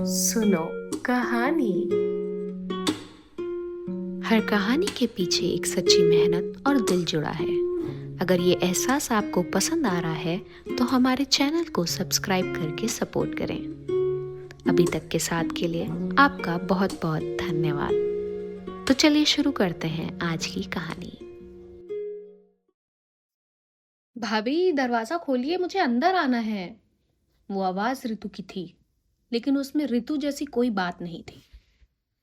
सुनो कहानी। हर कहानी के पीछे एक सच्ची मेहनत और दिल जुड़ा है। अगर ये एहसास आपको पसंद आ रहा है तो हमारे चैनल को सब्सक्राइब करके सपोर्ट करें। अभी तक के साथ के लिए आपका बहुत बहुत धन्यवाद। तो चलिए शुरू करते हैं आज की कहानी। भाभी, दरवाजा खोलिए, मुझे अंदर आना है। वो आवाज ऋतु की थी, लेकिन उसमें ऋतु जैसी कोई बात नहीं थी।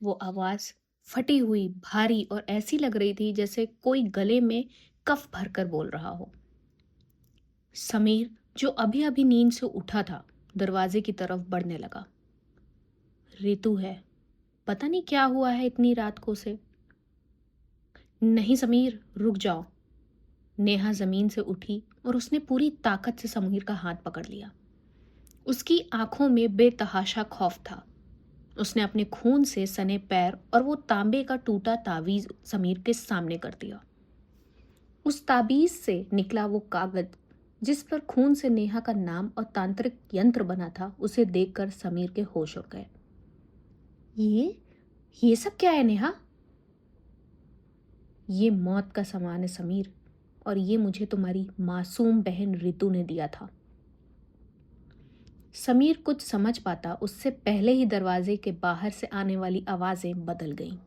वो आवाज फटी हुई, भारी और ऐसी लग रही थी जैसे कोई गले में कफ भरकर बोल रहा हो। समीर, जो अभी अभी नींद से उठा था, दरवाजे की तरफ बढ़ने लगा। ऋतु है, पता नहीं क्या हुआ है इतनी रात को उसे। नहीं समीर, रुक जाओ। नेहा जमीन से उठी और उसने पूरी ताकत से समीर का हाथ पकड़ लिया। उसकी आंखों में बेतहाशा खौफ था। उसने अपने खून से सने पैर और वो तांबे का टूटा तावीज समीर के सामने कर दिया। उस ताबीज से निकला वो कागज जिस पर खून से नेहा का नाम और तांत्रिक यंत्र बना था, उसे देखकर समीर के होश उड़ गए। ये सब क्या है नेहा? ये मौत का सामान है समीर, और ये मुझे तुम्हारी मासूम बहन ऋतु ने दिया था। समीर कुछ समझ पाता उससे पहले ही दरवाजे के बाहर से आने वाली आवाजें बदल गईं।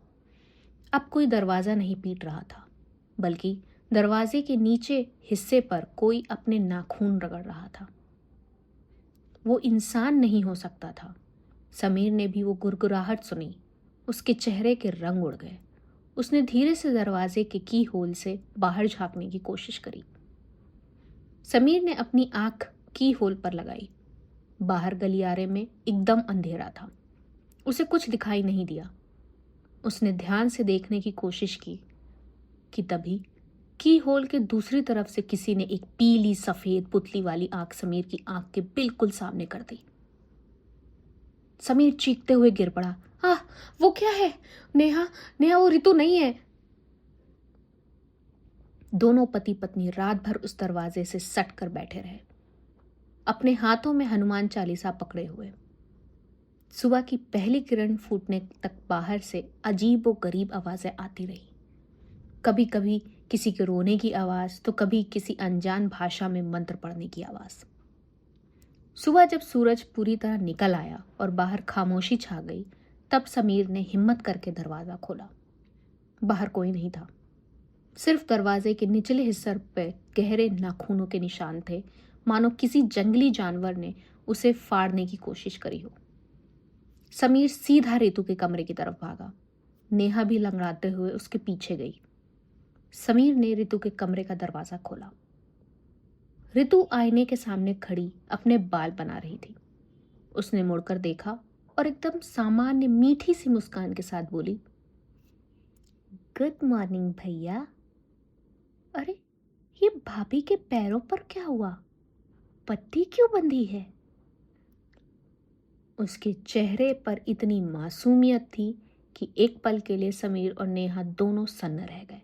अब कोई दरवाजा नहीं पीट रहा था, बल्कि दरवाजे के नीचे हिस्से पर कोई अपने नाखून रगड़ रहा था। वो इंसान नहीं हो सकता था। समीर ने भी वो गुरगुराहट सुनी। उसके चेहरे के रंग उड़ गए। उसने धीरे से दरवाजे के की होल से बाहर झांकने की कोशिश करी। समीर ने अपनी आंख की होल पर लगाई। बाहर गलियारे में एकदम अंधेरा था। उसे कुछ दिखाई नहीं दिया। उसने ध्यान से देखने की कोशिश की कि तभी की होल के दूसरी तरफ से किसी ने एक पीली सफेद पुतली वाली आंख समीर की आंख के बिल्कुल सामने कर दी। समीर चीखते हुए गिर पड़ा। वो क्या है? नेहा, नेहा, वो ऋतु नहीं है। दोनों पति पत्नी रात भर उस दरवाजे से सट कर बैठे रहे, अपने हाथों में हनुमान चालीसा पकड़े हुए। सुबह की पहली किरण फूटने तक बाहर से अजीब व गरीब आवाजें आती रही। कभी कभी किसी के रोने की आवाज, तो कभी किसी अनजान भाषा में मंत्र पढ़ने की आवाज। सुबह जब सूरज पूरी तरह निकल आया और बाहर खामोशी छा गई, तब समीर ने हिम्मत करके दरवाजा खोला। बाहर कोई नहीं था। सिर्फ दरवाजे के निचले हिस्से पर गहरे नाखूनों के निशान थे, मानो किसी जंगली जानवर ने उसे फाड़ने की कोशिश करी हो। समीर सीधा ऋतु के कमरे की तरफ भागा। नेहा भी लंगड़ाते हुए उसके पीछे गई। समीर ने ऋतु के कमरे का दरवाजा खोला। ऋतु आईने के सामने खड़ी अपने बाल बना रही थी। उसने मुड़कर देखा और एकदम सामान्य मीठी सी मुस्कान के साथ बोली, गुड मॉर्निंग भैया। अरे, ये भाभी के पैरों पर क्या हुआ? पट्टी क्यों बंधी है? उसके चेहरे पर इतनी मासूमियत थी कि एक पल के लिए समीर और नेहा दोनों सन्न रह गए।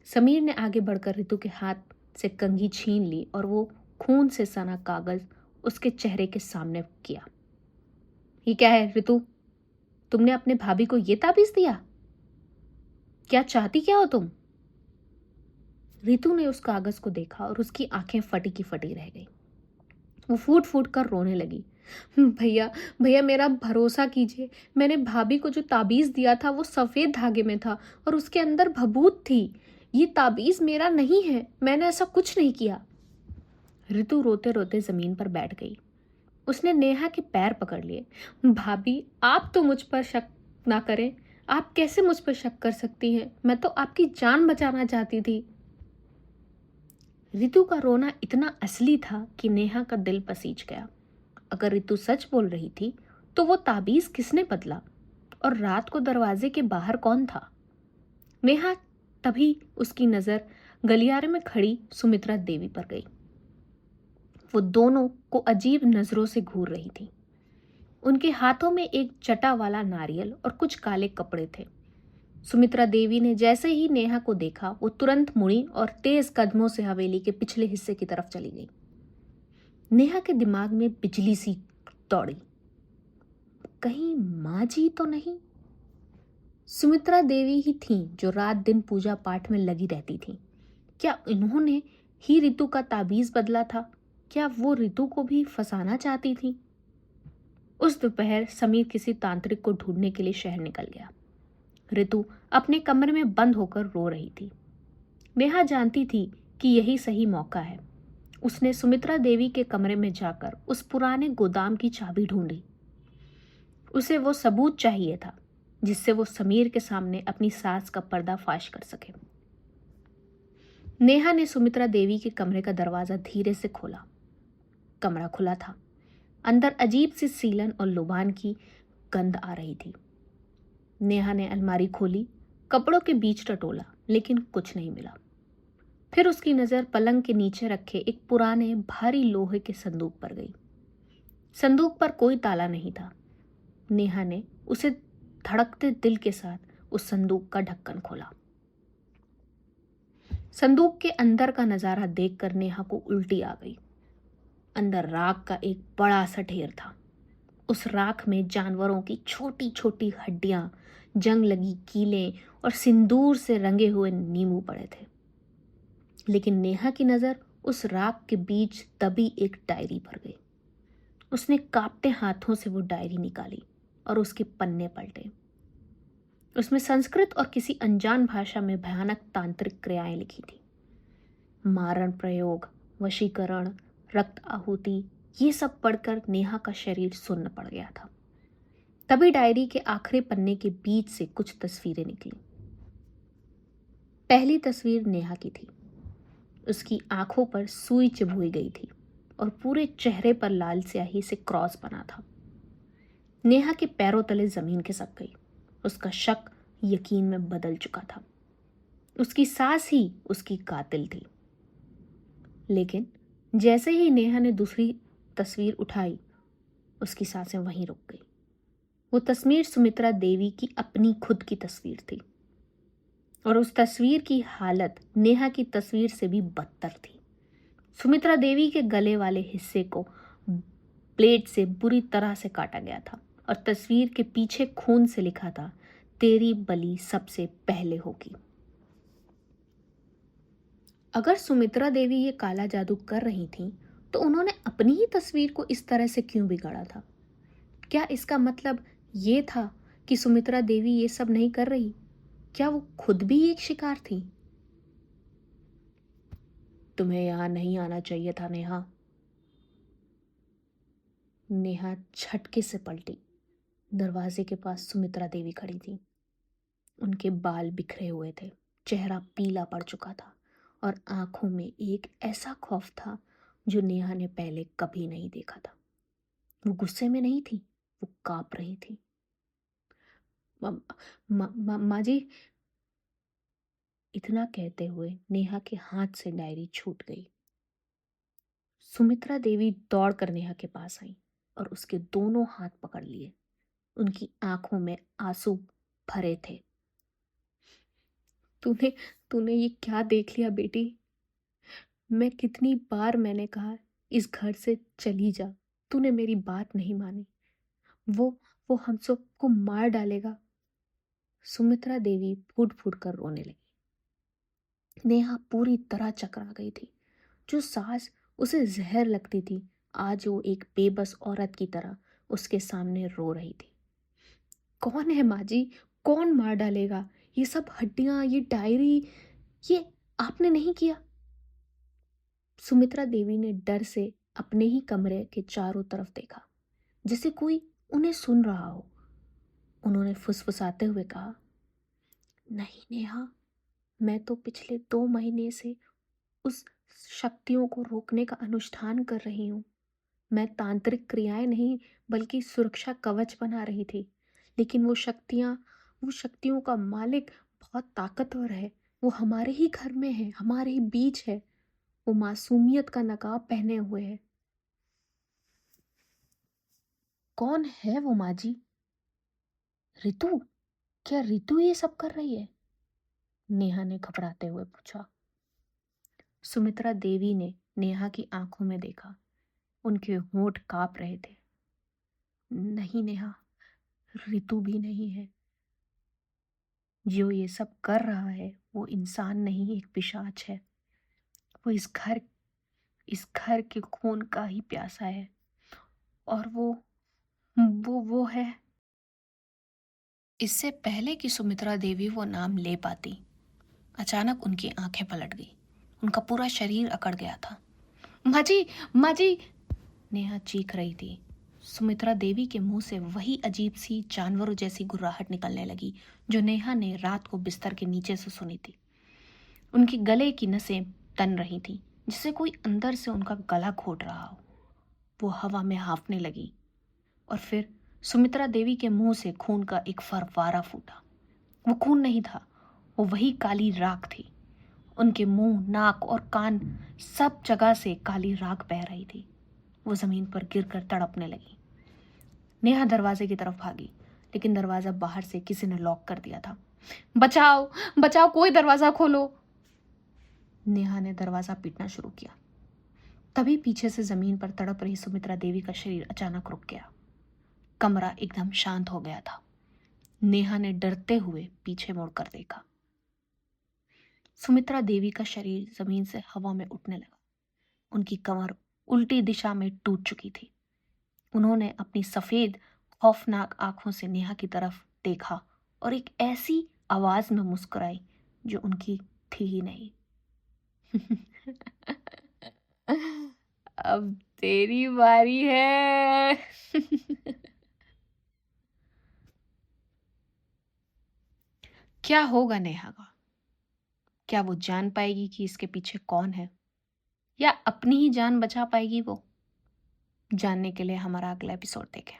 समीर ने आगे बढ़कर ऋतु के हाथ से कंघी छीन ली और वो खून से सना कागज उसके चेहरे के सामने किया। ये क्या है ऋतु? तुमने अपने भाभी को ये ताबीज दिया? क्या चाहती क्या हो तुम? ऋतु ने उस कागज को देखा और उसकी आंखें फटी की फटी रह गई। वो फूट फूट कर रोने लगी। भैया, भैया, मेरा भरोसा कीजिए। मैंने भाभी को जो ताबीज दिया था वो सफेद धागे में था और उसके अंदर भभूत थी। ये ताबीज मेरा नहीं है। मैंने ऐसा कुछ नहीं किया। ऋतु रोते रोते जमीन पर बैठ गई। उसने नेहा के पैर पकड़ लिए। भाभी, आप तो मुझ पर शक ना करें। आप कैसे मुझ पर शक कर सकती हैं? मैं तो आपकी जान बचाना चाहती थी। ऋतु का रोना इतना असली था कि नेहा का दिल पसीज गया। अगर ऋतु सच बोल रही थी तो वो ताबीज किसने बदला, और रात को दरवाजे के बाहर कौन था? नेहा तभी उसकी नजर गलियारे में खड़ी सुमित्रा देवी पर गई। वो दोनों को अजीब नजरों से घूर रही थी। उनके हाथों में एक चटा वाला नारियल और कुछ काले कपड़े थे। सुमित्रा देवी ने जैसे ही नेहा को देखा, वो तुरंत मुड़ी और तेज कदमों से हवेली के पिछले हिस्से की तरफ चली गई। नेहा के दिमाग में बिजली सी दौड़ी। कहीं माँ जी तो नहीं? सुमित्रा देवी ही थीं जो रात दिन पूजा पाठ में लगी रहती थीं। क्या इन्होंने ही रितु का ताबीज बदला था? क्या वो रितु को भी फंसाना चाहती थी? उस दोपहर समीर किसी तांत्रिक को ढूंढने के लिए शहर निकल गया। रितु अपने कमरे में बंद होकर रो रही थी। नेहा जानती थी कि यही सही मौका है। उसने सुमित्रा देवी के कमरे में जाकर उस पुराने गोदाम की चाबी ढूंढी। उसे वो सबूत चाहिए था जिससे वो समीर के सामने अपनी सास का पर्दाफाश कर सके। नेहा ने सुमित्रा देवी के कमरे का दरवाजा धीरे से खोला। कमरा खुला था। अंदर अजीब सी सीलन और लुभान की गंध आ रही थी। नेहा ने अलमारी खोली, कपड़ों के बीच टटोला, लेकिन कुछ नहीं मिला। फिर उसकी नजर पलंग के नीचे रखे एक पुराने भारी लोहे के संदूक पर गई। संदूक पर कोई ताला नहीं था। नेहा ने उसे धड़कते दिल के साथ उस संदूक का ढक्कन खोला। संदूक के अंदर का नजारा देखकर नेहा को उल्टी आ गई। अंदर राख का एक बड़ा सा ढेर था। उस राख में जानवरों की छोटी छोटी हड्डियां, जंग लगी कीलें और सिंदूर से रंगे हुए नींबू पड़े थे। लेकिन नेहा की नजर उस राख के बीच दबी एक डायरी पर गई। उसने कांपते हाथों से वो डायरी निकाली और उसके पन्ने पलटे। उसमें संस्कृत और किसी अनजान भाषा में भयानक तांत्रिक क्रियाएं लिखी थी। मारण प्रयोग, वशीकरण, रक्त आहुति, ये सब पढ़कर नेहा का शरीर सुन्न पड़ गया था। तभी डायरी के आखिरी पन्ने के बीच से कुछ तस्वीरें निकली। पहली तस्वीर नेहा की थी। उसकी आंखों पर सुई चुभई गई थी और पूरे चेहरे पर लाल स्याही से क्रॉस बना था। नेहा के पैरों तले जमीन खिसक गई। उसका शक यकीन में बदल चुका था। उसकी सास ही उसकी कातिल थी। लेकिन जैसे ही नेहा ने दूसरी तस्वीर उठाई, उसकी सांसें वहीं रुक गई। वो तस्वीर सुमित्रा देवी की अपनी खुद की तस्वीर थी और उस तस्वीर की हालत नेहा की तस्वीर से भी बदतर थी। सुमित्रा देवी के गले वाले हिस्से को ब्लेड से बुरी तरह से काटा गया था और तस्वीर के पीछे खून से लिखा था, तेरी बलि सबसे पहले होगी। अगर सुमित्रा देवी ये काला जादू कर रही थी तो उन्होंने अपनी ही तस्वीर को इस तरह से क्यों बिगाड़ा था? क्या इसका मतलब ये था कि सुमित्रा देवी ये सब नहीं कर रही? क्या वो खुद भी एक शिकार थी? तुम्हें यहां नहीं आना चाहिए था नेहा। नेहा झटके से पलटी। दरवाजे के पास सुमित्रा देवी खड़ी थी। उनके बाल बिखरे हुए थे, चेहरा पीला पड़ चुका था और आंखों में एक ऐसा खौफ था जो नेहा ने पहले कभी नहीं देखा था। वो गुस्से में नहीं थी, वो कांप रही थी। माँ जी, इतना कहते हुए नेहा के हाथ से डायरी छूट गई। सुमित्रा देवी दौड़कर नेहा के पास आई और उसके दोनों हाथ पकड़ लिए। उनकी आंखों में आंसू भरे थे। तूने तूने ये क्या देख लिया बेटी? मैं कितनी बार मैंने कहा इस घर से चली जा, तूने मेरी बात नहीं मानी। वो वो हम सबको मार डालेगा। सुमित्रा देवी फूट फूट कर रोने लगी। नेहा पूरी तरह चकरा गई थी। जो सास उसे जहर लगती थी, आज वो एक बेबस औरत की तरह उसके सामने रो रही थी। कौन है माँ जी? कौन मार डालेगा? ये सब हड्डियां, ये डायरी, ये आपने नहीं किया? सुमित्रा देवी ने डर से अपने ही कमरे के चारों तरफ देखा, जैसे कोई उन्हें सुन रहा हो। उन्होंने फुसफुसाते हुए कहा, नहीं नेहा, मैं तो पिछले 2 महीने से उस शक्तियों को रोकने का अनुष्ठान कर रही हूँ। मैं तांत्रिक क्रियाएं नहीं बल्कि सुरक्षा कवच बना रही थी। लेकिन वो शक्तियों का मालिक बहुत ताकतवर है। वो हमारे ही घर में है, हमारे ही बीच है। वो मासूमियत का नकाब पहने हुए है। कौन है वो माँ जी? रितु? क्या रितु ये सब कर रही है? नेहा ने घबराते हुए पूछा। सुमित्रा देवी ने नेहा की आंखों में देखा। उनके होंठ कांप रहे थे। नहीं नेहा, ऋतु भी नहीं है। जो ये सब कर रहा है वो इंसान नहीं, एक पिशाच है। वो इस घर के खून का ही प्यासा है। और वो है। इससे पहले कि सुमित्रा देवी वो नाम ले पाती, अचानक उनकी आंखें पलट गई। उनका पूरा शरीर अकड़ गया था। माँ जी, माँ जी, नेहा चीख रही थी। सुमित्रा देवी के मुंह से वही अजीब सी जानवरों जैसी गुर्राहट निकलने लगी जो नेहा ने रात को बिस्तर के नीचे से सुनी थी। उनके गले की नसें तन रही थी, जिसे कोई अंदर से उनका गला घोट रहा हो। वो हवा में हाँफने लगी और फिर सुमित्रा देवी के मुंह से खून का एक फव्वारा फूटा। वो खून नहीं था, वो वही काली राख थी। उनके मुंह, नाक और कान, सब जगह से काली राख बह रही थी। वो जमीन पर गिरकर तड़पने लगी। नेहा दरवाजे की तरफ भागी, लेकिन दरवाजा बाहर से किसी ने लॉक कर दिया था। बचाओ, बचाओ, कोई दरवाजा खोलो। नेहा ने दरवाजा पीटना शुरू किया। तभी पीछे से जमीन पर तड़प रही सुमित्रा देवी का शरीर अचानक रुक गया। कमरा एकदम शांत हो गया था। नेहा ने डरते हुए पीछे मुड़कर देखा। सुमित्रा देवी का शरीर जमीन से हवा में उठने लगा। उनकी कमर उल्टी दिशा में टूट चुकी थी। उन्होंने अपनी सफेद खौफनाक आंखों से नेहा की तरफ देखा और एक ऐसी आवाज में मुस्कुराई जो उनकी थी ही नहीं। अब तेरी बारी है। क्या होगा नेहा का? क्या वो जान पाएगी कि इसके पीछे कौन है, या अपनी ही जान बचा पाएगी वो? जानने के लिए हमारा अगला एपिसोड देखें।